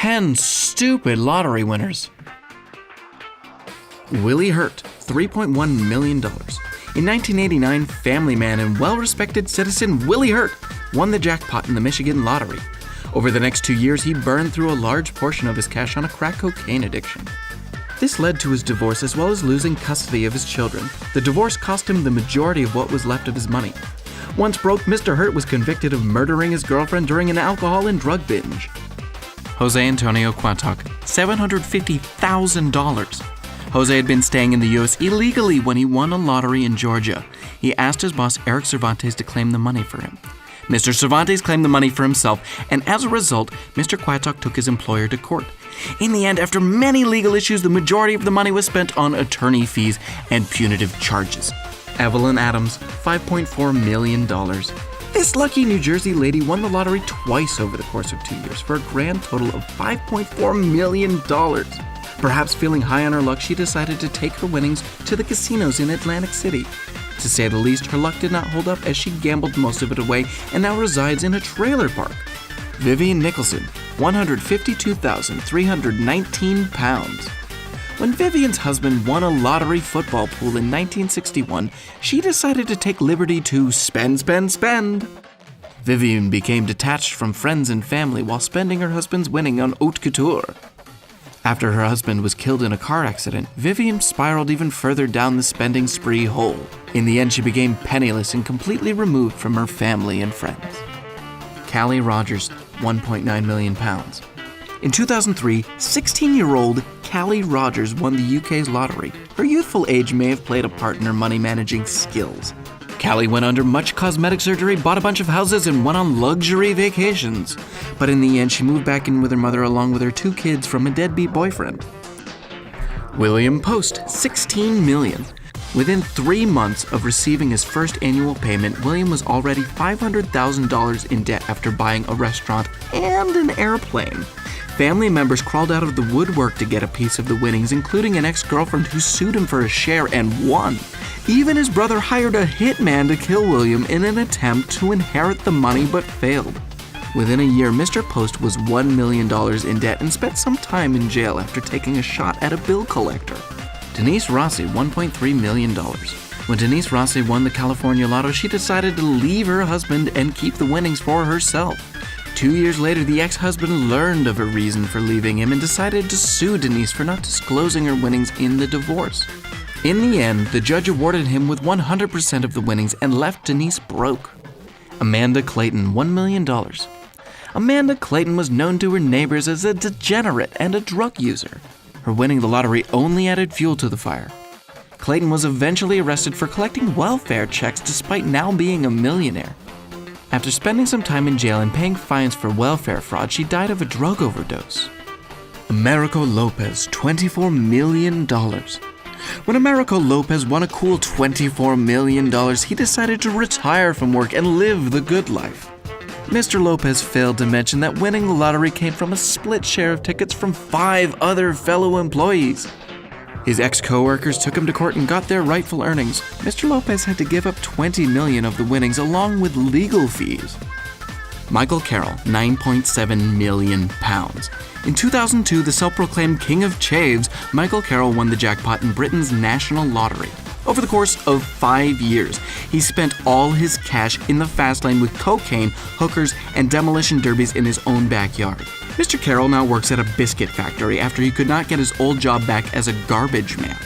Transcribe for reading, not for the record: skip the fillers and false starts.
10 stupid lottery winners. Willie Hurt, $3.1 million. In 1989, family man and well-respected citizen Willie Hurt won the jackpot in the Michigan lottery. Over the next 2 years, he burned through a large portion of his cash on a crack cocaine addiction. This led to his divorce as well as losing custody of his children. The divorce cost him the majority of what was left of his money. Once broke, Mr. Hurt was convicted of murdering his girlfriend during an alcohol and drug binge. Jose Antonio Quantock, $750,000. Jose had been staying in the U.S. illegally when he won a lottery in Georgia. He asked his boss, Eric Cervantes, to claim the money for him. Mr. Cervantes claimed the money for himself, and as a result, Mr. Quantock took his employer to court. In the end, after many legal issues, the majority of the money was spent on attorney fees and punitive charges. Evelyn Adams, $5.4 million. This lucky New Jersey lady won the lottery twice over the course of 2 years for a grand total of $5.4 million. Perhaps feeling high on her luck, she decided to take her winnings to the casinos in Atlantic City. To say the least, her luck did not hold up as she gambled most of it away and now resides in a trailer park. Vivian Nicholson, £152,319. When Vivian's husband won a lottery football pool in 1961, she decided to take liberty to spend. Vivian became detached from friends and family while spending her husband's winning on haute couture. After her husband was killed in a car accident, Vivian spiraled even further down the spending spree hole. In the end, she became penniless and completely removed from her family and friends. Callie Rogers, £1.9 million. In 2003, 16-year-old Callie Rogers won the UK's lottery. Her youthful age may have played a part in her money-managing skills. Callie went under much cosmetic surgery, bought a bunch of houses, and went on luxury vacations. But in the end, she moved back in with her mother along with her 2 kids from a deadbeat boyfriend. William Post, $16 million. Within 3 months of receiving his first annual payment, William was already $500,000 in debt after buying a restaurant and an airplane. Family members crawled out of the woodwork to get a piece of the winnings, including an ex-girlfriend who sued him for a share and won. Even his brother hired a hitman to kill William in an attempt to inherit the money but failed. Within a year, Mr. Post was $1 million in debt and spent some time in jail after taking a shot at a bill collector. Denise Rossi, $1.3 million. When Denise Rossi won the California Lotto, she decided to leave her husband and keep the winnings for herself. 2 years later, the ex-husband learned of her reason for leaving him and decided to sue Denise for not disclosing her winnings in the divorce. In the end, the judge awarded him with 100% of the winnings and left Denise broke. Amanda Clayton, $1 million. Amanda Clayton was known to her neighbors as a degenerate and a drug user. Her winning the lottery only added fuel to the fire. Clayton was eventually arrested for collecting welfare checks despite now being a millionaire. After spending some time in jail and paying fines for welfare fraud, she died of a drug overdose. Americo Lopez, $24 million. When Americo Lopez won a cool $24 million, he decided to retire from work and live the good life. Mr. Lopez failed to mention that winning the lottery came from a split share of tickets from 5 other fellow employees. His ex-coworkers took him to court and got their rightful earnings. Mr. Lopez had to give up $20 million of the winnings along with legal fees. Michael Carroll, £9.7 million. In 2002, the self-proclaimed King of Chaves, Michael Carroll won the jackpot in Britain's national lottery. Over the course of 5 years, he spent all his cash in the fast lane with cocaine, hookers, and demolition derbies in his own backyard. Mr. Carroll now works at a biscuit factory after he could not get his old job back as a garbage man.